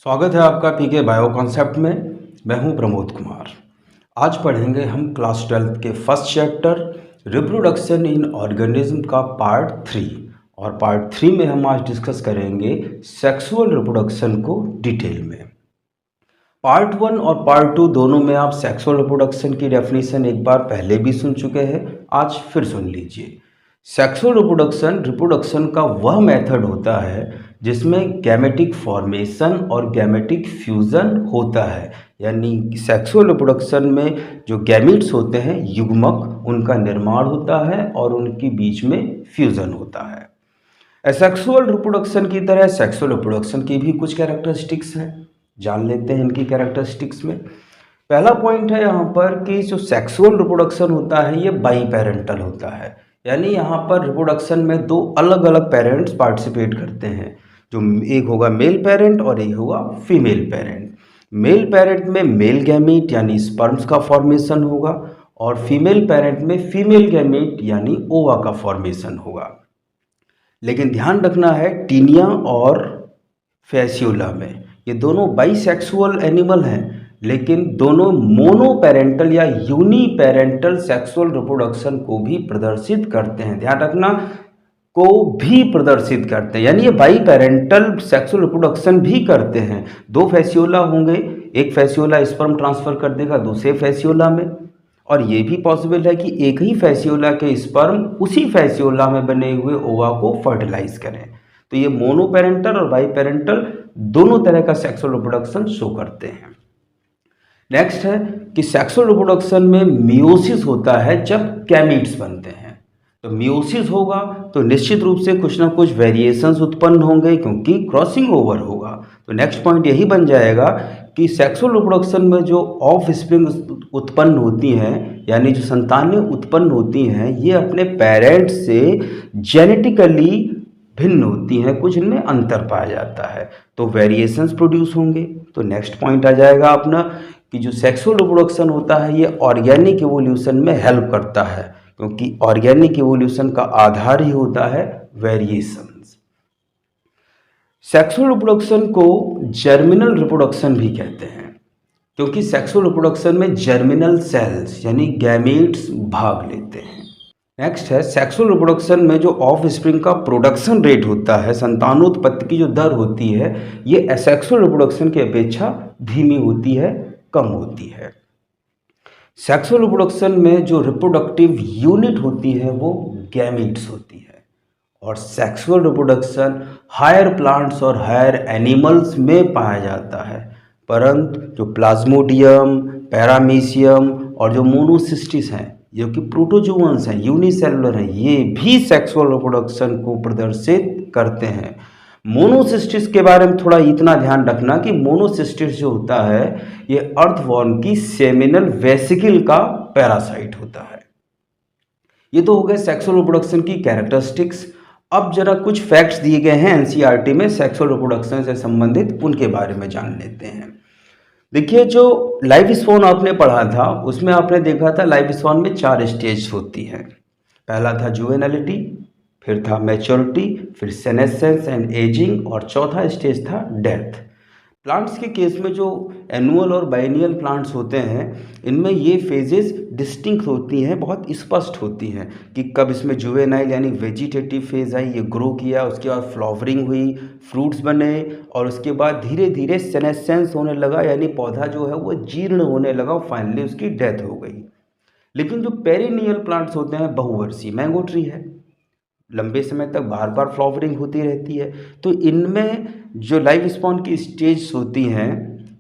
स्वागत है आपका पीके बायो कॉन्सेप्ट में। मैं हूं प्रमोद कुमार। आज पढ़ेंगे हम क्लास 12 के first chapter reproduction in organism का पार्ट 3। और पार्ट 3 में हम आज डिस्कस करेंगे सेक्सुअल रिप्रोडक्शन को डिटेल में। पार्ट 1 और पार्ट 2 दोनों में आप सेक्सुअल रिप्रोडक्शन की डेफिनेशन एक बार पहले भी सुन चुके हैं, आज फिर सुन लीजिए। सेक्सुअल रिप्रोडक्शन का वह मेथड होता है जिसमें गैमेटिक फॉर्मेशन और गैमेटिक फ्यूज़न होता है। यानी सेक्सुअल रिप्रोडक्शन में जो गैमेट्स होते हैं, युग्मक, उनका निर्माण होता है और उनके बीच में फ्यूज़न होता है। एसेक्सुअल रिप्रोडक्शन की तरह सेक्सुअल रिप्रोडक्शन की भी कुछ कैरेक्टरिस्टिक्स हैं, जान लेते हैं इनकी कैरेक्टरिस्टिक्स में। पहला पॉइंट है यहाँ पर कि जो सेक्सुअल रिप्रोडक्शन होता है ये बाई पेरेंटल होता है। यानी यहाँ पर रिप्रोडक्शन में दो अलग अलग पेरेंट्स पार्टिसिपेट करते हैं, जो एक होगा मेल पेरेंट और एक होगा फीमेल पेरेंट। मेल पेरेंट में मेल गैमीट यानी स्पर्म्स का फॉर्मेशन होगा और फीमेल पेरेंट में फीमेल गैमीट यानी ओवा का फॉर्मेशन होगा। लेकिन ध्यान रखना है, टीनिया और फैसियोला में ये दोनों बाइसेक्सुअल एनिमल हैं, लेकिन दोनों मोनोपेरेंटल या यूनिपेरेंटल सेक्सुअल रिप्रोडक्शन को भी प्रदर्शित करते हैं। ध्यान रखना, को भी प्रदर्शित करते हैं, यानी ये बाई पेरेंटल सेक्सुअल रिप्रोडक्शन भी करते हैं। दो फैसियोला होंगे, एक फैसियोला स्पर्म ट्रांसफर कर देगा दूसरे फैसियोला में, और ये भी पॉसिबल है कि एक ही फैसियोला के स्पर्म उसी फैसियोला में बने हुए ओवा को फर्टिलाइज करें। तो ये मोनोपेरेंटल और बाई पेरेंटल दोनों तरह का सेक्सुअल रिप्रोडक्शन शो करते हैं। नेक्स्ट है कि सेक्सुअल रिप्रोडक्शन में मियोसिस होता है जब गैमीट्स बनते हैं। तो मियोसिस होगा तो निश्चित रूप से कुछ ना कुछ वेरिएशंस उत्पन्न होंगे, क्योंकि क्रॉसिंग ओवर होगा। तो नेक्स्ट पॉइंट यही बन जाएगा कि सेक्सुअल रिप्रोडक्शन में जो ऑफ स्प्रिंग उत्पन्न होती हैं, यानी जो संतानें उत्पन्न होती हैं, ये अपने पेरेंट्स से जेनेटिकली भिन्न होती हैं, कुछ इनमें अंतर पाया जाता है, तो वेरिएशंस प्रोड्यूस होंगे। तो नेक्स्ट पॉइंट आ जाएगा अपना कि जो सेक्सुअल रिप्रोडक्शन होता है ये ऑर्गेनिक इवोल्यूशन में हेल्प करता है, क्योंकि ऑर्गेनिक इवोल्यूशन का आधार ही होता है वेरिएशंस। सेक्सुअल रिप्रोडक्शन को जर्मिनल रिप्रोडक्शन भी कहते हैं, क्योंकि सेक्सुअल रिप्रोडक्शन में जर्मिनल सेल्स यानी गैमेट्स भाग लेते हैं। नेक्स्ट है सेक्सुअल रिप्रोडक्शन में जो ऑफ स्प्रिंग का प्रोडक्शन रेट होता है, संतानोत्पत्ति की जो दर होती है, ये एसेक्सुअल रिप्रोडक्शन की अपेक्षा धीमी होती है, कम होती है। सेक्सुअल रिप्रोडक्शन में जो रिप्रोडक्टिव यूनिट होती है वो गैमीट्स होती है, और सेक्सुअल रिप्रोडक्शन हायर प्लांट्स और हायर एनिमल्स में पाया जाता है, परंतु जो प्लाज्मोडियम, पैरामीशियम और जो मोनोसिस्टिस हैं, जो कि प्रोटोजोअन्स हैं, यूनिसेलुलर हैं, ये भी सेक्सुअल रिप्रोडक्शन को प्रदर्शित करते हैं। मोनोसिस्टिस के बारे में थोड़ा इतना ध्यान रखना कि मोनोसिस्टिस जो होता है ये अर्थवॉर्म की सेमिनल वेसिकल का पैरासाइट होता है। ये तो हो गए सेक्सुअल रिप्रोडक्शन की कैरेक्टरिस्टिक्स। अब जरा कुछ फैक्ट्स दिए गए हैं एनसीईआरटी में सेक्सुअल रिप्रोडक्शन से संबंधित, उनके बारे में जान लेते हैं। देखिए, जो लाइफ स्पॉन आपने पढ़ा था उसमें आपने देखा था लाइफ स्पॉन में 4 स्टेज होती हैं। पहला था जुवेनालिटी, फिर था मैच्योरिटी, फिर सेनेसेंस एंड एजिंग, और चौथा स्टेज था डेथ। प्लांट्स के केस में जो एनुअल और बाइनियल प्लांट्स होते हैं, इनमें ये फेजेस डिस्टिंक्ट होती हैं, बहुत स्पष्ट होती हैं कि कब इसमें जुवेनाइल यानी वेजिटेटिव फेज आई, ये ग्रो किया, उसके बाद फ्लावरिंग हुई, फ्रूट्स बने, और उसके बाद धीरे धीरे सेनेसेंस होने लगा, यानी पौधा जो है वो जीर्ण होने लगा, फाइनली उसकी डेथ हो गई। लेकिन जो पेरिनियल प्लांट्स होते हैं, बहुवर्षीय, मैंगो ट्री है, लंबे समय तक बार बार फ्लावरिंग होती रहती है, तो इनमें जो लाइफ स्पॉन की स्टेज होती हैं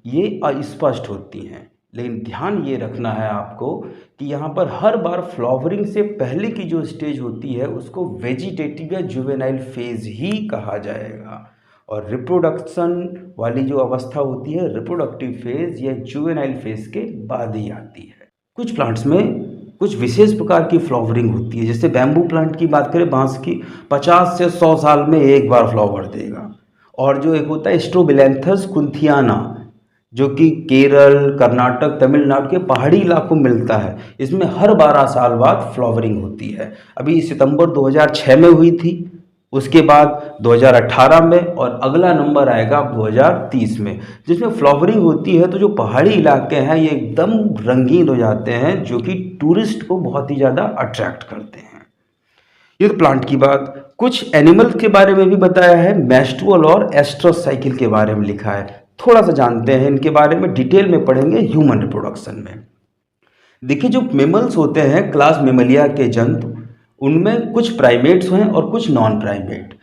ये अस्पष्ट होती हैं। लेकिन ध्यान ये रखना है आपको कि यहाँ पर हर बार फ्लावरिंग से पहले की जो स्टेज होती है उसको वेजिटेटिव या जुवेनाइल फेज ही कहा जाएगा, और रिप्रोडक्शन वाली जो अवस्था होती है, रिप्रोडक्टिव फेज या जुवेनाइल फेज के बाद ही आती है। कुछ प्लांट्स में कुछ विशेष प्रकार की फ्लावरिंग होती है, जैसे बैम्बू प्लांट की बात करें, बांस की, 50 से 100 साल में एक बार फ्लावर देगा। और जो एक होता है स्ट्रोबिलैंथस कुंथियाना, जो कि केरल, कर्नाटक, तमिलनाडु के पहाड़ी इलाकों में मिलता है, इसमें हर 12 साल बाद फ्लावरिंग होती है। अभी सितंबर 2006 में हुई थी, उसके बाद 2018 में, और अगला नंबर आएगा 2030 में, जिसमें फ्लावरिंग होती है। तो जो पहाड़ी इलाके हैं ये एकदम रंगीन हो जाते हैं, जो कि टूरिस्ट को बहुत ही ज़्यादा अट्रैक्ट करते हैं। ये तो प्लांट की बात। कुछ एनिमल्स के बारे में भी बताया है, मेस्ट्रुअल और एस्ट्रस साइकिल के बारे में लिखा है। थोड़ा सा जानते हैं इनके बारे में, डिटेल में पढ़ेंगे ह्यूमन रिप्रोडक्शन में। देखिए, जो मेमल्स होते हैं क्लास मेमलिया के जंतु, उनमें कुछ प्राइमेट्स हैं और कुछ नॉन प्राइमेट।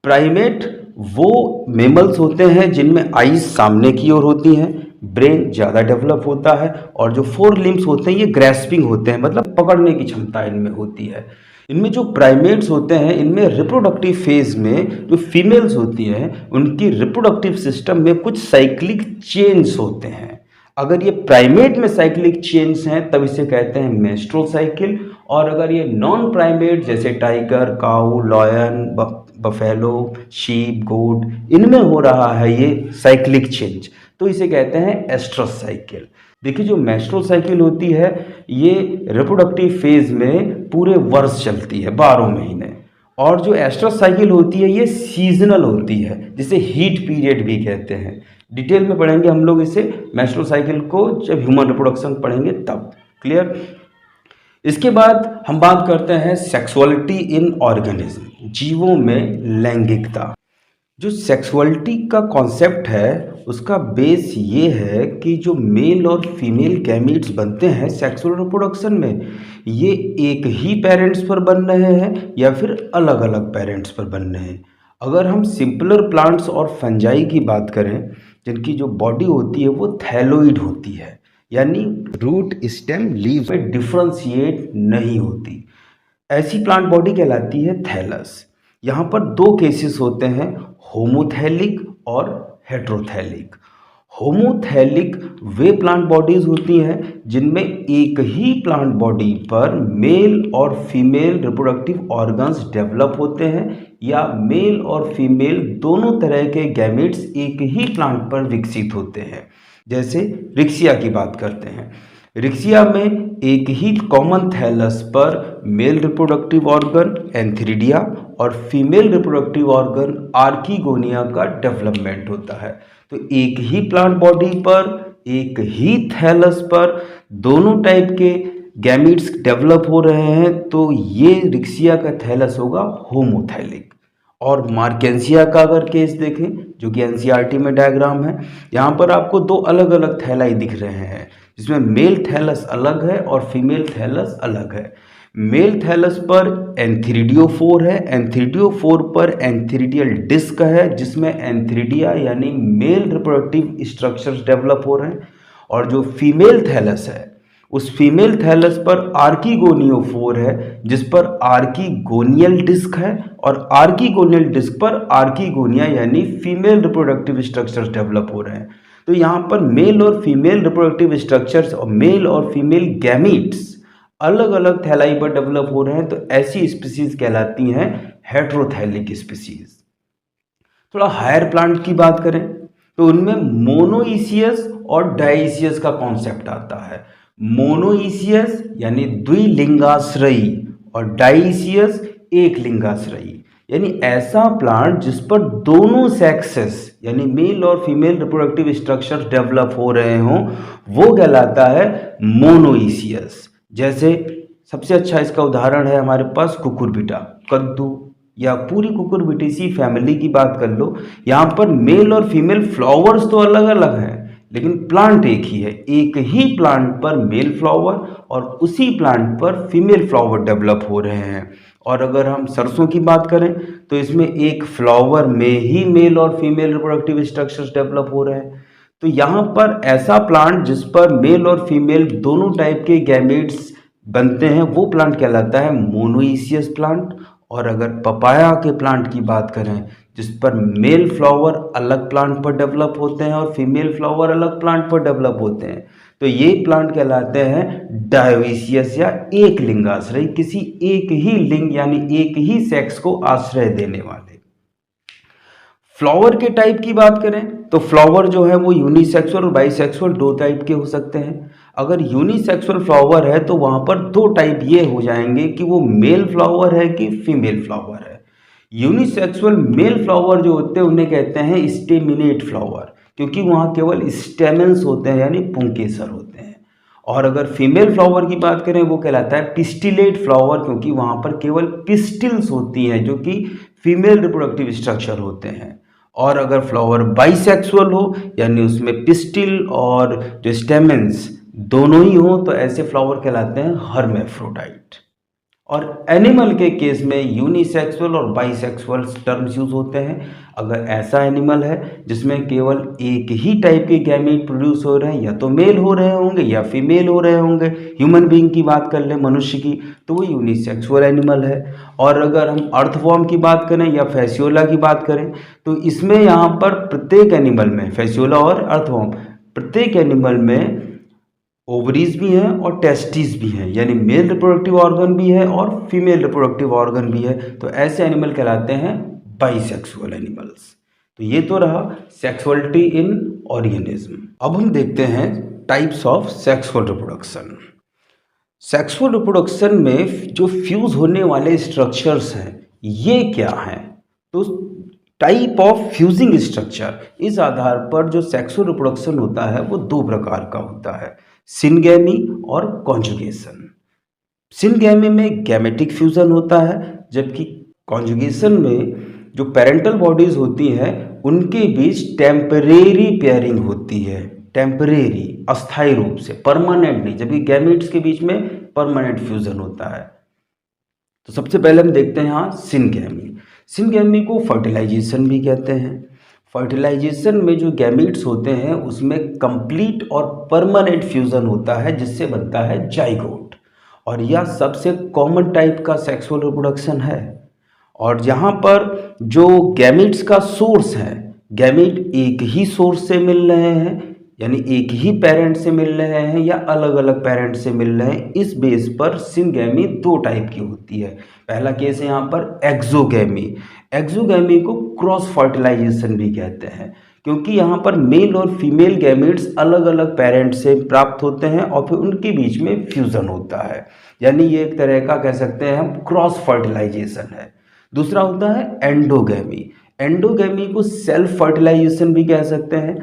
प्राइमेट वो मेमल्स होते हैं जिनमें आईज सामने की ओर होती हैं, ब्रेन ज़्यादा डेवलप होता है, और जो फोर लिम्स होते हैं ये ग्रेस्पिंग होते हैं, मतलब पकड़ने की क्षमता इनमें होती है। इनमें जो प्राइमेट्स होते हैं इनमें रिप्रोडक्टिव फेज में जो फीमेल्स होती हैं उनकी रिप्रोडक्टिव सिस्टम में कुछ साइक्लिक चेंज होते हैं। अगर ये प्राइमेट में साइक्लिक चेंज हैं तब इसे कहते हैं मेस्ट्रुअल साइकिल, और अगर ये नॉन प्राइमेट जैसे टाइगर, काऊ, लॉयन, बफेलो, शीप, गोट, इनमें हो रहा है ये साइक्लिक चेंज, तो इसे कहते हैं एस्ट्रस साइकिल। देखिए, जो मेस्ट्रुअल साइकिल होती है ये रिप्रोडक्टिव फेज में पूरे वर्ष चलती है, 12 महीने, और जो एस्ट्रस साइकिल होती है ये सीजनल होती है, जिसे हीट पीरियड भी कहते हैं। डिटेल में पढ़ेंगे हम लोग इसे, मेस्ट्रुअल साइकिल को, जब ह्यूमन रिप्रोडक्शन पढ़ेंगे तब। क्लियर। इसके बाद हम बात करते हैं सेक्सुअलिटी इन ऑर्गेनिज्म, जीवों में लैंगिकता। जो सेक्सुअलिटी का कॉन्सेप्ट है उसका बेस ये है कि जो मेल और फीमेल गैमीट्स बनते हैं सेक्सुअल रिप्रोडक्शन में, ये एक ही पेरेंट्स पर बन रहे हैं या फिर अलग अलग पेरेंट्स पर बन रहे हैं। अगर हम सिंपलर प्लांट्स और फंजाई की बात करें, जिनकी जो बॉडी होती है वो थैलोइड होती है, यानी रूट, स्टेम, लीव्स में डिफ्रेंशिएट नहीं होती, ऐसी प्लांट बॉडी कहलाती है थैलस। यहाँ पर दो केसेस होते हैं, होमोथैलिक और हेट्रोथैलिक। होमोथैलिक वे प्लांट बॉडीज होती हैं जिनमें एक ही प्लांट बॉडी पर मेल और फीमेल रिप्रोडक्टिव ऑर्गन्स डेवलप होते हैं, या मेल और फीमेल दोनों तरह के गैमेट्स एक ही प्लांट पर विकसित होते हैं। जैसे रिक्सिया की बात करते हैं, रिक्सिया में एक ही कॉमन थैलस पर मेल रिप्रोडक्टिव ऑर्गन एंथ्रीडिया और फीमेल रिप्रोडक्टिव ऑर्गन आर्कीगोनिया का डेवलपमेंट होता है। तो एक ही प्लांट बॉडी पर एक ही थैलस पर दोनों टाइप के गैमीट्स डेवलप हो रहे हैं, तो ये रिक्सिया का थैलस होगा होमोथैलिक। और मार्केंसिया का अगर केस देखें, जो कि एनसीईआरटी में डायग्राम है, यहाँ पर आपको दो अलग अलग थैलाई दिख रहे हैं, जिसमें मेल थैलस अलग है और फीमेल थैलस अलग है। मेल थैलस पर एंथ्रीडियोफोर है, एंथ्रीडियोफोर पर एंथ्रीडियल डिस्क है, जिसमें एंथ्रीडिया यानी मेल रिप्रोडक्टिव स्ट्रक्चर्स डेवलप हो रहे हैं, और जो फीमेल थैलस है उस फीमेल थैलस पर आर्कीगोनियोफोर है, जिस पर आर्कीगोनियल डिस्क है, और आर्कीगोनियल डिस्क पर आर्कीगोनिया यानी फीमेल रिप्रोडक्टिव स्ट्रक्चर्स डेवलप हो रहे हैं। तो यहाँ पर मेल और फीमेल रिप्रोडक्टिव स्ट्रक्चर्स और मेल और फीमेल गैमीट्स अलग अलग थैलाई पर डेवलप हो रहे हैं, तो ऐसी स्पीसीज कहलाती हैं हेट्रोथैलिक स्पीसीज। थोड़ा हायर प्लांट की बात करें तो उनमें मोनोइसियस और डाइसियस का कॉन्सेप्ट आता है। मोनोइसियस यानी द्विलिंगाश्रयी और डाइसियस एक लिंगाश्रयी, यानी ऐसा प्लांट जिस पर दोनों सेक्सेस यानी मेल और फीमेल रिप्रोडक्टिव स्ट्रक्चर्स डेवलप हो रहे हों, वो कहलाता है मोनोइसियस। जैसे सबसे अच्छा इसका उदाहरण है हमारे पास कुकुरबिटा, कद्दू, या पूरी कुकुरबिटेसी फैमिली की बात कर लो। यहाँ पर मेल और फीमेल फ्लावर्स तो अलग अलग हैं, लेकिन प्लांट एक ही है। एक ही प्लांट पर मेल फ्लावर और उसी प्लांट पर फीमेल फ्लावर डेवलप हो रहे हैं। और अगर हम सरसों की बात करें तो इसमें एक फ्लावर में ही मेल और फीमेल रिप्रोडक्टिव स्ट्रक्चर्स डेवलप हो रहे हैं। तो यहाँ पर ऐसा प्लांट जिस पर मेल और फीमेल दोनों टाइप के गैमेट्स बनते हैं वो प्लांट कहलाता है मोनोइसियस प्लांट। और अगर पपाया के प्लांट की बात करें जिस पर मेल फ्लावर अलग प्लांट पर डेवलप होते हैं और फीमेल फ्लावर अलग प्लांट पर डेवलप होते हैं, तो ये प्लांट कहलाते हैं डायोइसियस या एक लिंगाश्रय, किसी एक ही लिंग यानी एक ही सेक्स को आश्रय देने वाले। फ्लावर के टाइप की बात करें तो फ्लावर जो है वो यूनिसेक्सुअल और बाइसेक्सुअल दो टाइप के हो सकते हैं। अगर यूनिसेक्सुअल फ्लावर है तो वहाँ पर दो टाइप ये हो जाएंगे कि वो मेल फ्लावर है कि फीमेल फ्लावर है। यूनिसेक्सुअल मेल फ्लावर जो होते हैं उन्हें कहते हैं स्टेमिनेट फ्लावर, क्योंकि वहाँ केवल स्टेमेंस होते हैं यानी पुंकेसर होते हैं। और अगर फीमेल फ्लावर की बात करें वो कहलाता है पिस्टिलेट फ्लावर, क्योंकि वहाँ पर केवल पिस्टिल्स होती हैं जो कि फीमेल रिप्रोडक्टिव स्ट्रक्चर होते हैं। और अगर फ्लावर बाइसेक्सुअल हो यानी उसमें पिस्टिल और जो स्टेमेंस दोनों ही हो तो ऐसे फ्लावर कहलाते हैं हर्मेफ्रोडाइट। और एनिमल के केस में यूनिसेक्सुअल और बाइसेक्सुअल टर्म्स यूज होते हैं। अगर ऐसा एनिमल है जिसमें केवल एक ही टाइप के गैमीट प्रोड्यूस हो रहे हैं, या तो मेल हो रहे होंगे या फीमेल हो रहे होंगे, ह्यूमन बीइंग की बात कर लें मनुष्य की, तो वो यूनिसेक्सुअल एनिमल है। और अगर हम अर्थवॉर्म की बात करें या फैसियोला की बात करें तो इसमें यहाँ पर प्रत्येक एनिमल में, फैसियोला और अर्थवॉर्म, प्रत्येक एनिमल में ओवरीज भी हैं और टेस्टिस भी हैं, यानी मेल रिप्रोडक्टिव ऑर्गन भी है और फीमेल रिप्रोडक्टिव ऑर्गन भी है। तो ऐसे एनिमल कहलाते हैं बाइसेक्सुअल एनिमल्स। तो ये तो रहा सेक्सुअलिटी इन ऑर्गेनिज्म। अब हम देखते हैं types of sexual reproduction. Sexual reproduction में जो फ्यूज होने वाले स्ट्रक्चर्स हैं ये क्या हैं, तो टाइप ऑफ फ्यूजिंग स्ट्रक्चर, इस आधार पर जो सेक्सुअल रिप्रोडक्शन होता है वो दो प्रकार का होता है, सिनगैमी और कॉन्जुगेशन। सिनगैमी में गैमेटिक फ्यूजन होता है, जबकि कॉन्जुगेशन में जो पेरेंटल बॉडीज होती हैं उनके बीच टेम्परेरी पेयरिंग होती है, टेम्परेरी, अस्थायी रूप से, परमानेंट नहीं, जबकि गैमेट्स के बीच में परमानेंट फ्यूजन होता है। तो सबसे पहले हम देखते हैं यहाँ सिनगैमी। सिनगैमी को फर्टिलाइजेशन भी कहते हैं। फर्टिलाइजेशन में जो गैमीट्स होते हैं उसमें कंप्लीट और परमानेंट फ्यूजन होता है जिससे बनता है जाइगोट, और यह सबसे कॉमन टाइप का सेक्सुअल रिप्रोडक्शन है। और यहाँ पर जो गैमीट्स का सोर्स है, गैमीट एक ही सोर्स से मिल रहे हैं यानी एक ही पेरेंट से मिल रहे हैं या अलग अलग पेरेंट से मिल रहे हैं, इस बेस पर सिनगैमी दो टाइप की होती है। पहला केस है यहाँ पर एक्सोगैमी। एक्सोगैमी को क्रॉस फर्टिलाइजेशन भी कहते हैं, क्योंकि यहाँ पर मेल और फीमेल गैमीट्स अलग अलग पेरेंट से प्राप्त होते हैं और फिर उनके बीच में फ्यूजन होता है, यानी ये एक तरह का कह सकते हैं हम क्रॉस फर्टिलाइजेशन है। दूसरा होता है एंडोगैमी। एंडोगैमी को सेल्फ फर्टिलाइजेशन भी कह सकते हैं।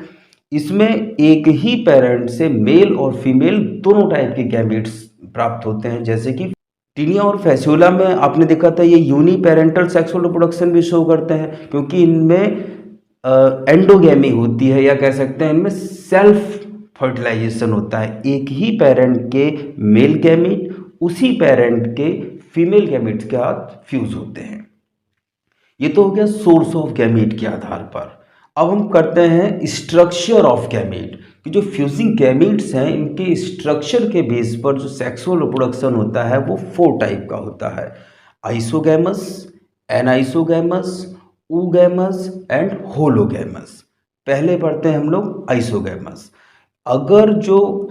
इसमें एक ही पेरेंट से मेल और फीमेल दोनों टाइप के गैमीट्स प्राप्त होते हैं, जैसे कि टीनिया और फैसियोला में आपने देखा था ये यूनी पेरेंटल सेक्सुअल रिप्रोडक्शन भी शो करते हैं, क्योंकि इनमें एंडोगैमी होती है, या कह सकते हैं इनमें सेल्फ फर्टिलाइजेशन होता है। एक ही पेरेंट के मेल गैमीट उसी पेरेंट के फीमेल गैमीट के साथ फ्यूज होते हैं। ये तो हो गया सोर्स ऑफ गैमीट के आधार पर। अब हम करते हैं स्ट्रक्चर ऑफ गैमीट, कि जो फ्यूजिंग गैमीट्स हैं इनके स्ट्रक्चर के बेस पर जो सेक्सुअल रिप्रोडक्शन होता है वो 4 टाइप का होता है, आइसोगैमस, एनाइसोगैमस, ऊगैमस एंड होलोगैमस। पहले पढ़ते हैं हम लोग आइसोगैमस। अगर जो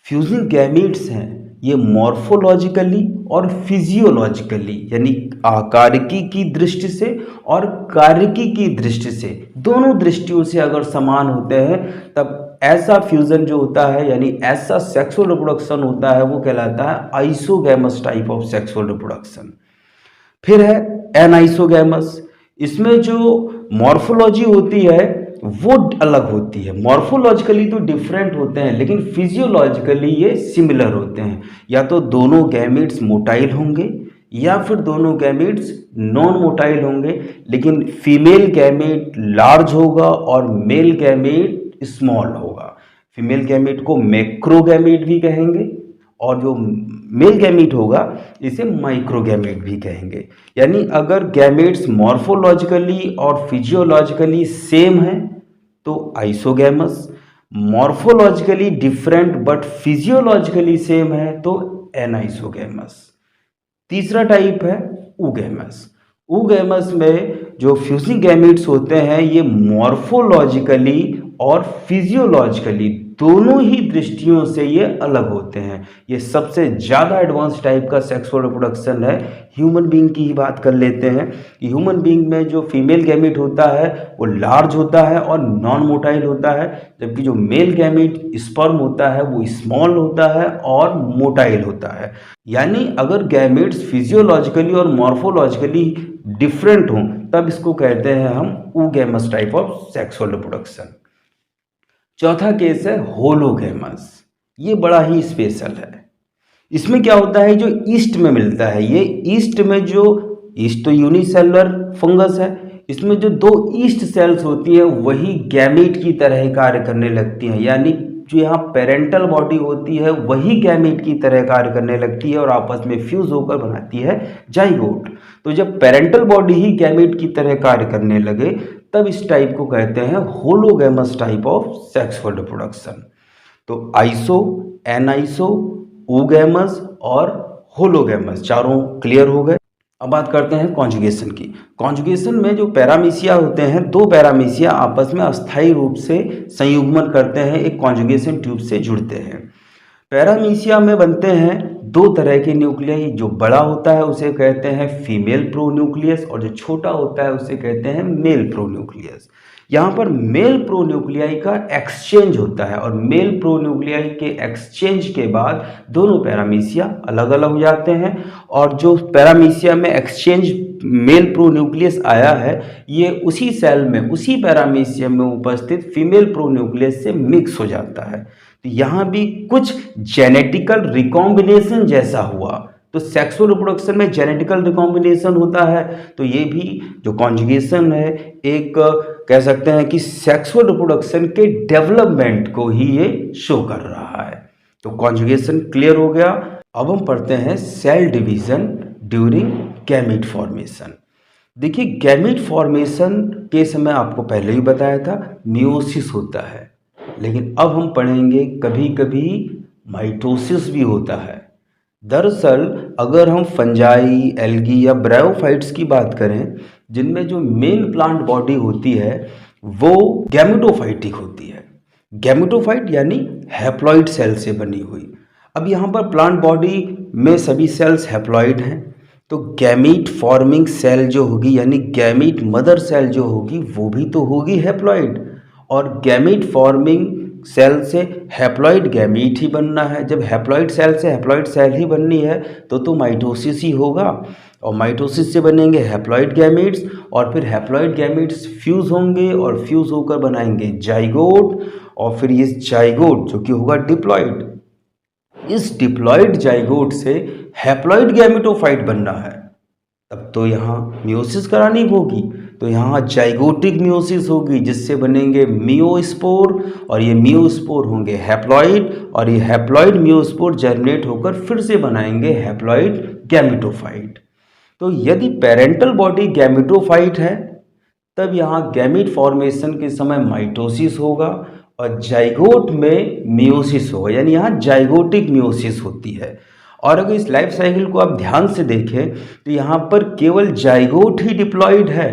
फ्यूजिंग गैमीट्स हैं ये मॉर्फोलॉजिकली और फिजियोलॉजिकली यानी आकारिकी की दृष्टि से और कार्यकी की दृष्टि से, दोनों दृष्टियों से अगर समान होते हैं तब ऐसा फ्यूजन जो होता है यानी ऐसा सेक्सुअल रिप्रोडक्शन होता है वो कहलाता है isogamous type of sexual reproduction. फिर है एनाइसोगैमस। इसमें जो मॉर्फोलॉजी होती है वो अलग होती है, मॉर्फोलॉजिकली तो डिफरेंट होते हैं लेकिन फिजियोलॉजिकली ये सिमिलर होते हैं। या तो दोनों गैमीट्स मोटाइल होंगे या फिर दोनों गैमीट्स नॉन मोटाइल होंगे, लेकिन फीमेल गैमीट लार्ज होगा और मेल गैमीट स्मॉल होगा। फीमेल गैमीट को मैक्रोगैमीट भी कहेंगे और जो मेल गैमीट होगा इसे माइक्रोगैमीट भी कहेंगे। यानी अगर गैमीट्स मॉर्फोलॉजिकली और फिजियोलॉजिकली सेम है तो isogamous, morphologically different but physiologically same है तो एनाइसोगैमस। तीसरा टाइप है ऊगैमस। ऊगैमस में जो फ्यूजिंग गैमीट्स होते हैं ये मॉर्फोलॉजिकली और फिजियोलॉजिकली दोनों ही दृष्टियों से ये अलग होते हैं। ये सबसे ज़्यादा एडवांस टाइप का सेक्सुअल रिप्रोडक्शन है। ह्यूमन बीइंग की ही बात कर लेते हैं कि ह्यूमन बीइंग में जो फीमेल गैमीट होता है वो लार्ज होता है और नॉन मोटाइल होता है, जबकि जो मेल गैमीट स्पर्म होता है वो स्मॉल होता है और मोटाइल होता है। यानी अगर गैमीट्स फिजियोलॉजिकली और मॉर्फोलॉजिकली डिफरेंट हों तब इसको कहते हैं हम oogamous type of sexual reproduction. चौथा केस है होलोगैमस। ये बड़ा ही स्पेशल है। इसमें क्या होता है, जो ईस्ट में मिलता है, ये ईस्ट में जो ईस्ट तो यूनिसेलुलर फंगस है, इसमें जो दो ईस्ट सेल्स होती है वही गैमीट की तरह कार्य करने लगती हैं। यानी जो यहाँ पेरेंटल बॉडी होती है वही गैमीट की तरह कार्य करने लगती है और आपस में फ्यूज होकर बनाती है जाइगोट। तो जब पेरेंटल बॉडी ही गैमीट की तरह कार्य करने लगे तब इस टाइप को कहते हैं होलोगैमस टाइप ऑफ सेक्सुअल रिप्रोडक्शन। तो आइसो, एनाइसो, ऊगैमस और होलोगैमस चारों क्लियर हो गए। अब बात करते हैं कॉन्जुगेशन की। कॉन्जुगेशन में जो पैरामीशिया होते हैं, दो पैरामीशिया आपस में अस्थायी रूप से संयुग्मन करते हैं, एक कॉन्जुगेशन ट्यूब से जुड़ते हैं। पैरामीशिया में बनते हैं दो तरह के न्यूक्लियाई। जो बड़ा होता है उसे कहते हैं फीमेल प्रोन्यूक्लियस और जो छोटा होता है उसे कहते हैं मेल प्रोन्यूक्लियस। यहाँ पर मेल प्रोन्यूक्लियाई का एक्सचेंज होता है और मेल प्रोन्यूक्लियाई के एक्सचेंज के बाद दोनों पैरामीशिया अलग अलग हो जाते हैं और जो पैरामीशिया में एक्सचेंज मेल प्रोन्यूक्लियस आया है ये उसी सेल में, उसी पैरामीशिया में उपस्थित फीमेल प्रोन्यूक्लियस से मिक्स हो जाता है। तो यहाँ भी कुछ जेनेटिकल रिकॉम्बिनेशन जैसा हुआ। तो सेक्सुअल रिप्रोडक्शन में जेनेटिकल रिकॉम्बिनेशन होता है, तो ये भी जो कॉन्जुगेशन है एक कह सकते हैं कि सेक्सुअल रिप्रोडक्शन के डेवलपमेंट को ही ये शो कर रहा है। तो कॉन्जुगेशन क्लियर हो गया। अब हम पढ़ते हैं cell division during gamete formation. देखिए गैमीट फॉर्मेशन के समय आपको पहले ही बताया था मियोसिस होता है, लेकिन अब हम पढ़ेंगे कभी कभी माइटोसिस भी होता है। दरअसल अगर हम फंजाई, एल्गी या ब्रायोफाइट्स की बात करें जिनमें जो मेन प्लांट बॉडी होती है वो गैमेटोफाइटिक होती है। गैमेटोफाइट यानी हैप्लॉइड सेल से बनी हुई। अब यहाँ पर प्लांट बॉडी में सभी सेल्स हैप्लॉइड हैं, तो गैमीट फॉर्मिंग सेल जो होगी यानी गैमीट मदर सेल जो होगी वो भी तो होगी हैप्लॉइड, और गैमीट फॉर्मिंग सेल से हैप्लॉइड गैमीट ही बनना है। जब हैप्लॉइड सेल से हैप्लॉइड सेल ही बननी है तो माइटोसिस ही होगा, और माइटोसिस से बनेंगे हैप्लॉइड गैमीट्स और फिर हैप्लॉइड गैमीट्स फ्यूज़ होंगे और फ्यूज़ होकर बनाएंगे जाइगोट, और फिर ये जाइगोट जो कि होगा डिप्लॉइड, इस डिप्लॉइड जाइगोट से हैप्लॉइड गैमेटोफाइट बनना है। तब तो यहाँ मियोसिस करानी होगी, तो यहाँ जाइगोटिक मियोसिस होगी जिससे बनेंगे मियोस्पोर, और ये मियोस्पोर होंगे हैप्लॉइड, और ये हैप्लॉइड मियोस्पोर जर्मिनेट होकर फिर से बनाएंगे हैप्लॉइड गैमेटोफाइट। तो यदि पेरेंटल बॉडी गैमेटोफाइट है तब यहाँ गैमीट फॉर्मेशन के समय माइटोसिस होगा और जाइगोट में मियोसिस होगा, यानी यहाँ जाइगोटिक मियोसिस होती है। और अगर इस लाइफ साइकिल को आप ध्यान से देखें तो यहाँ पर केवल जाइगोट ही डिप्लॉइड है,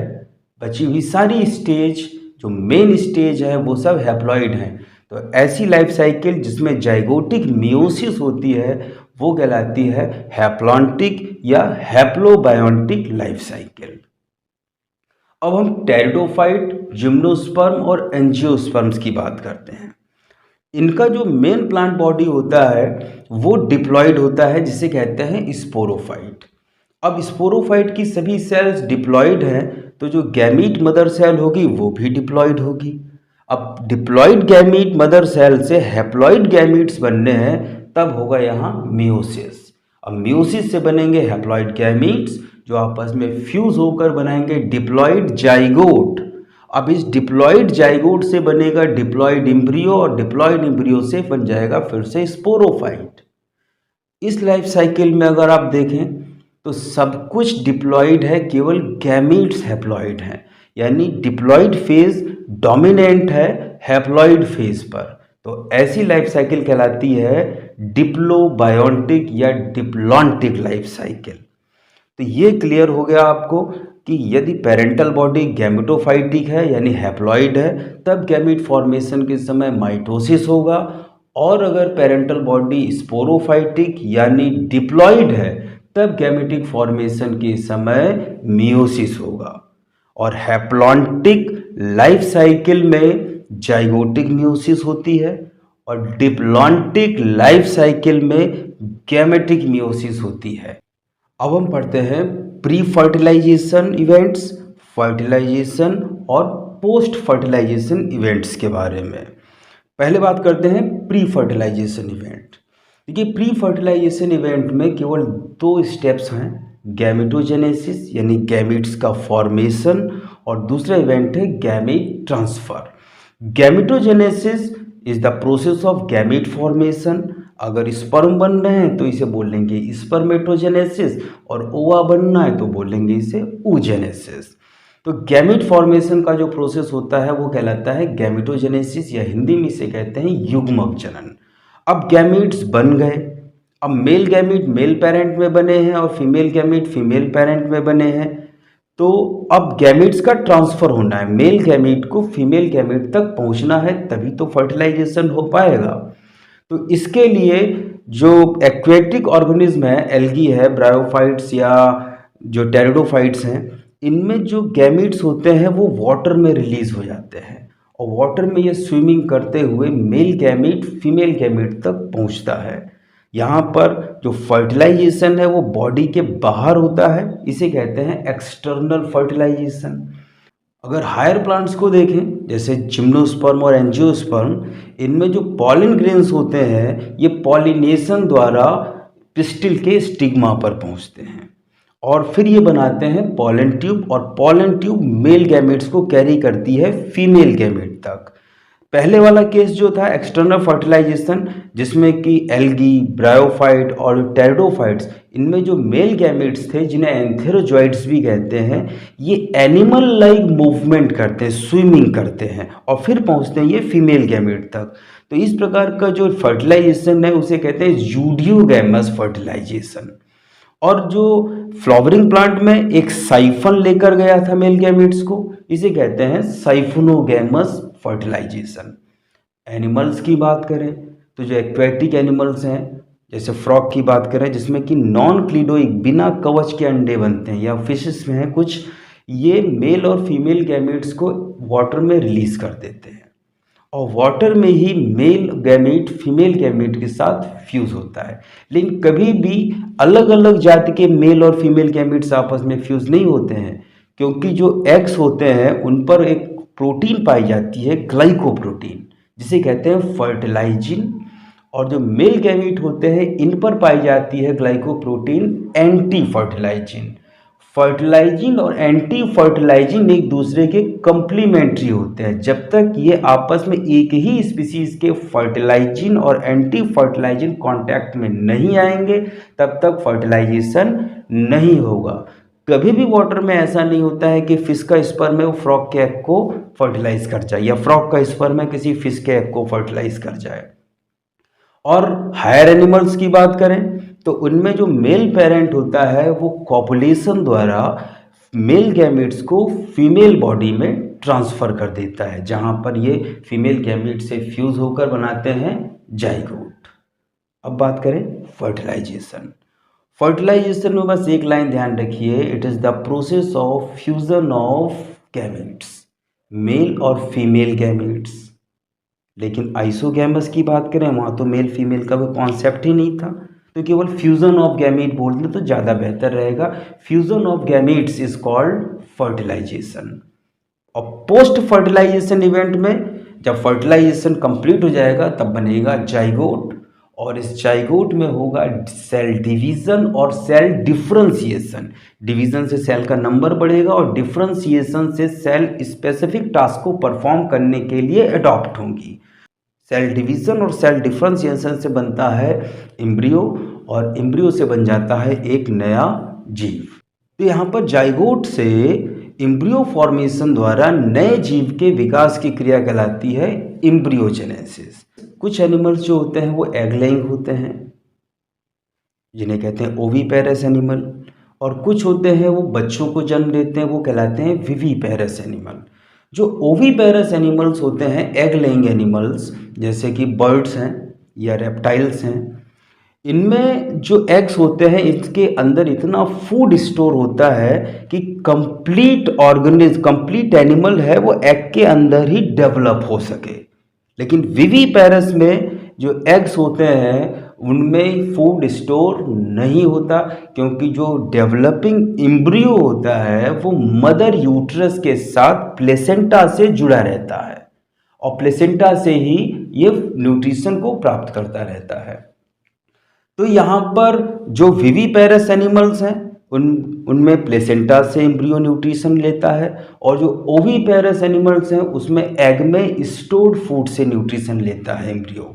बची हुई सारी स्टेज जो मेन स्टेज है वो सब हैप्लॉइड हैं। तो ऐसी लाइफ साइकिल जिसमें जाइगोटिक मियोसिस होती है वो कहलाती है हैप्लॉन्टिक या हैप्लोबायोन्टिक लाइफ साइकिल। अब हम टेरिडोफाइट, जिम्नोस्पर्म और एंजियोस्पर्म्स की बात करते हैं। इनका जो मेन प्लांट बॉडी होता है वो डिप्लॉइड होता है जिसे कहते हैं स्पोरोफाइट। अब स्पोरोफाइट की सभी सेल्स डिप्लॉइड हैं तो जो गैमीट मदर सेल होगी वो भी डिप्लॉइड होगी। अब डिप्लॉइड गैमीट मदर सेल से हैप्लॉइड गैमीट्स बनने हैं तब होगा यहाँ मियोसिस। अब मियोसिस से बनेंगे हैप्लॉइड गैमीट्स जो आपस में फ्यूज होकर बनाएंगे डिप्लॉइड जाइगोट। अब इस डिप्लॉइड जाइगोट से बनेगा डिप्लॉइड एम्ब्रियो और डिप्लॉइड एम्ब्रियो से बन जाएगा फिर से स्पोरोफाइट। इस लाइफ साइकिल में अगर आप देखें तो सब कुछ डिप्लॉइड है, केवल गैमीट्स हैप्लॉइड हैं, यानी डिप्लॉइड फेज डोमिनेंट है हैप्लॉइड फेज पर। तो ऐसी लाइफ साइकिल कहलाती है डिप्लोबायोन्टिक या डिप्लॉन्टिक लाइफ साइकिल। तो ये क्लियर हो गया आपको कि यदि पेरेंटल बॉडी गैमेटोफाइटिक है यानी हैप्लॉइड है तब गैमीट फॉर्मेशन के समय माइटोसिस होगा, और अगर पेरेंटल बॉडी स्पोरोफाइटिक यानी डिप्लॉइड है तब गैमेटिक फॉर्मेशन के समय मियोसिस होगा। और हैप्लॉन्टिक लाइफ साइकिल में जाइगोटिक मियोसिस होती है और डिप्लॉन्टिक लाइफ साइकिल में गैमेटिक मियोसिस होती है। अब हम पढ़ते हैं प्री फर्टिलाइजेशन इवेंट्स, फर्टिलाइजेशन और पोस्ट फर्टिलाइजेशन इवेंट्स के बारे में। पहले बात करते हैं प्री फर्टिलाइजेशन इवेंट। देखिए, प्री फर्टिलाइजेशन इवेंट में केवल 2 स्टेप्स हैं, गैमेटोजेनेसिस यानी गैमीट्स का फॉर्मेशन और दूसरा इवेंट है gamete transfer. Gametogenesis is the process of gamete formation. अगर स्पर्म बन रहे हैं तो इसे बोलेंगे स्पर्मेटोजेनेसिस, और ओवा बनना है तो बोलेंगे इसे oogenesis। तो गैमीट फॉर्मेशन का जो प्रोसेस होता है वो कहलाता है गैमेटोजेनेसिस, या हिंदी में इसे कहते हैं युग्मक जनन। अब गैमीट्स बन गए, अब मेल गैमीट मेल पेरेंट में बने हैं और फीमेल गैमीट फीमेल पेरेंट में बने हैं, तो अब गैमीट्स का ट्रांसफर होना है, मेल गैमीट को फीमेल गैमीट तक पहुंचना है, तभी तो फर्टिलाइजेशन हो पाएगा। तो इसके लिए जो एक्वेटिक ऑर्गेनिज्म है, एल्गी है, ब्रायोफाइट्स या जो टेरिडोफाइट्स हैं, इनमें जो गैमीट्स होते हैं वो वाटर में रिलीज हो जाते हैं, और वाटर में ये स्विमिंग करते हुए मेल गैमीट फीमेल गैमीट तक पहुंचता है। यहाँ पर जो फर्टिलाइजेशन है वो बॉडी के बाहर होता है, इसे कहते हैं एक्सटर्नल फर्टिलाइजेशन। अगर हायर प्लांट्स को देखें जैसे जिम्नोस्पर्म और एंजियोस्पर्म, इनमें जो पॉलिन ग्रेन्स होते हैं ये पॉलिनेशन द्वारा पिस्टिल के स्टिग्मा पर पहुंचते हैं और फिर ये बनाते हैं पॉलन ट्यूब, और पॉलन ट्यूब मेल गैमेट्स को कैरी करती है फीमेल गैमेट तक। पहले वाला केस जो था एक्सटर्नल फर्टिलाइजेशन, जिसमें कि एल्गी, ब्रायोफाइट और टेरिडोफाइट्स, इनमें जो मेल गैमेट्स थे जिन्हें एंथेरोजॉइड्स भी कहते हैं, ये एनिमल लाइक मूवमेंट करते हैं, स्विमिंग करते हैं और फिर पहुंचते हैं ये फीमेल गैमेट तक। तो इस प्रकार का जो फर्टिलाइजेशन है उसे कहते हैं यूडियोगैमस फर्टिलाइजेशन। और जो फ्लावरिंग प्लांट में एक साइफन लेकर गया था मेल गैमेट्स को, इसे कहते हैं साइफोनोगैमस फर्टिलाइजेशन। एनिमल्स की बात करें तो जो एक्वेटिक एनिमल्स हैं जैसे फ्रॉग की बात करें जिसमें कि नॉन क्लीडोइक बिना कवच के अंडे बनते हैं, या फिशेस में हैं कुछ, ये मेल और फीमेल गैमेट्स को वाटर में रिलीज कर देते हैं और वाटर में ही मेल गैमेट फीमेल गैमेट के साथ फ्यूज होता है। लेकिन कभी भी अलग अलग जाति के मेल और फीमेल गैमेट्स आपस में फ्यूज नहीं होते हैं, क्योंकि जो एग्स होते हैं उन पर एक प्रोटीन पाई जाती है, ग्लाइकोप्रोटीन, जिसे कहते हैं फर्टिलाइजिन, और जो मेल गैमेट होते हैं इन पर पाई जाती है ग्लाइकोप्रोटीन एंटी फर्टिलाइजिन। फर्टिलाइजिन और एंटी फर्टिलाइजिन एक दूसरे के कंप्लीमेंट्री होते हैं। जब तक ये आपस में एक ही स्पीसीज के फर्टिलाइजिन और एंटी फर्टिलाइजिन कांटेक्ट में नहीं आएंगे तब तक फर्टिलाइजेशन नहीं होगा। कभी भी वाटर में ऐसा नहीं होता है कि फिश का स्पर्म है वो फ्रॉग के एग को फर्टिलाइज कर जाए, या फ्रॉग का स्पर्म है किसी फिश के एग को फर्टिलाइज कर जाए। और हायर एनिमल्स की बात करें तो उनमें जो मेल पेरेंट होता है वो कॉपुलेशन द्वारा मेल गैमेट्स को फीमेल बॉडी में ट्रांसफर कर देता है, जहां पर ये फीमेल गैमेट से फ्यूज होकर बनाते हैं जाइगोट। अब बात करें फर्टिलाइजेशन। फर्टिलाइजेशन में बस एक लाइन ध्यान रखिए, it is the process of fusion of gametes, male और फीमेल गैमेट्स। लेकिन आइसोगैमस की बात करें वहाँ तो मेल फीमेल का कोई कॉन्सेप्ट ही नहीं था, तो केवल फ्यूजन ऑफ गैमेट बोल दें तो ज़्यादा बेहतर रहेगा। Fusion of gametes is called fertilisation. और पोस्ट फर्टिलाइजेशन इवेंट में जब फर्टिलाइजेशन कंप्लीट हो जाएगा तब बनेगा जाइगोट, और इस जाइगोट में होगा सेल डिवीजन और सेल डिफरेंशिएशन। डिवीजन से सेल का नंबर बढ़ेगा और डिफरेंशिएशन से सेल स्पेसिफिक टास्क को परफॉर्म करने के लिए अडॉप्ट होंगी। सेल डिवीजन और सेल डिफरेंशिएशन से बनता है एम्ब्रियो, और एम्ब्रियो से बन जाता है एक नया जीव। तो यहाँ पर जाइगोट से एम्ब्रियो फॉर्मेशन द्वारा नए जीव के विकास की क्रिया कहलाती है एम्ब्रियोजेनेसिस। कुछ एनिमल्स जो होते हैं वो एग लेइंग होते हैं जिन्हें कहते हैं ओवीपेरस एनिमल, और कुछ होते हैं वो बच्चों को जन्म देते हैं, वो कहलाते हैं विविपेरस एनिमल। जो ओविपेरस एनिमल्स होते हैं, एग लेइंग एनिमल्स, जैसे कि बर्ड्स हैं या रेप्टाइल्स हैं, इनमें जो एग्स होते हैं इसके अंदर इतना फूड स्टोर होता है कि कंप्लीट एनिमल है वो एग के अंदर ही डेवलप हो सके। लेकिन विविपेरस में जो एग्स होते हैं उनमें फूड स्टोर नहीं होता, क्योंकि जो डेवलपिंग एम्ब्रियो होता है वो मदर यूट्रस के साथ प्लेसेंटा से जुड़ा रहता है और प्लेसेंटा से ही ये न्यूट्रिशन को प्राप्त करता रहता है। तो यहाँ पर जो विविपेरस एनिमल्स हैं उनमें प्लेसेंटा से एम्ब्रियो न्यूट्रिशन लेता है, और जो ओविपेरस एनिमल्स हैं उसमें एग में स्टोर्ड फूड से न्यूट्रिशन लेता है एम्ब्रियो।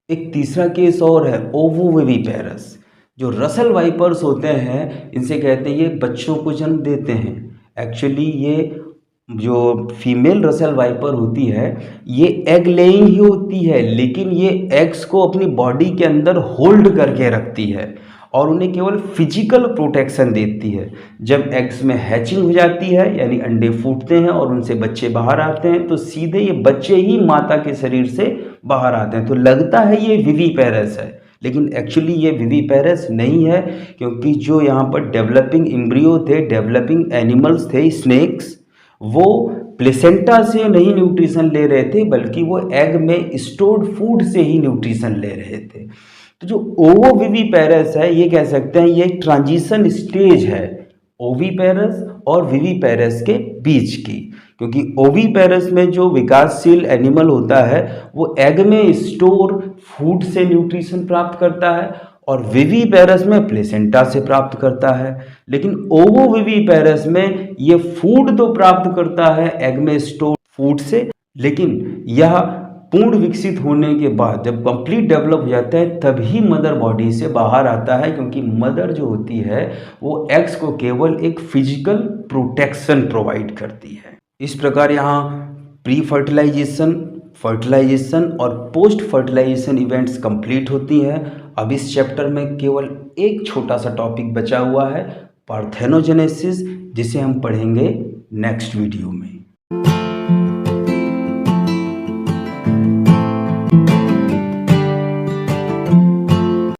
एक तीसरा केस और है ओवोविविपेरस। जो रसल वाइपर्स होते हैं इनसे कहते हैं ये बच्चों को जन्म देते हैं। एक्चुअली ये जो फीमेल रसल वाइपर होती है ये एग लेइंग ही होती है, लेकिन ये एग्स को अपनी बॉडी के अंदर होल्ड करके रखती है और उन्हें केवल फिजिकल प्रोटेक्शन देती है। जब एग्स में हैचिंग हो जाती है यानी अंडे फूटते हैं और उनसे बच्चे बाहर आते हैं तो सीधे ये बच्चे ही माता के शरीर से बाहर आते हैं। तो लगता है ये विविपेरस है, लेकिन एक्चुअली ये विविपेरस नहीं है, क्योंकि जो यहाँ पर डेवलपिंग एम्ब्रियो थे, डेवलपिंग एनिमल्स थे, स्नेक्स, वो प्लेसेंटा से नहीं न्यूट्रिशन ले रहे थे बल्कि वो एग में स्टोर्ड फूड से ही न्यूट्रिशन ले रहे थे। तो जो ओवोविविपेरस है ये कह सकते हैं ये एक ट्रांजिशन स्टेज है ओविपेरस और विविपेरस के बीच की, क्योंकि ओविपेरस में जो विकासशील एनिमल होता है वो एग में स्टोर फूड से न्यूट्रिशन प्राप्त करता है और विविपेरस में प्लेसेंटा से प्राप्त करता है। लेकिन ओवोविविपेरस में ये फूड तो प्राप्त करता है एग में स्टोर फूड से, लेकिन यह पूर्ण विकसित होने के बाद जब कंप्लीट डेवलप हो जाता है तभी मदर बॉडी से बाहर आता है, क्योंकि मदर जो होती है वो एग्स को केवल एक फिजिकल प्रोटेक्शन प्रोवाइड करती है। इस प्रकार यहाँ प्री फर्टिलाइजेशन, फर्टिलाइजेशन और पोस्ट फर्टिलाइजेशन इवेंट्स कंप्लीट होती हैं। अब इस चैप्टर में केवल एक छोटा सा टॉपिक बचा हुआ है, पार्थेनोजेनेसिस, जिसे हम पढ़ेंगे नेक्स्ट वीडियो में।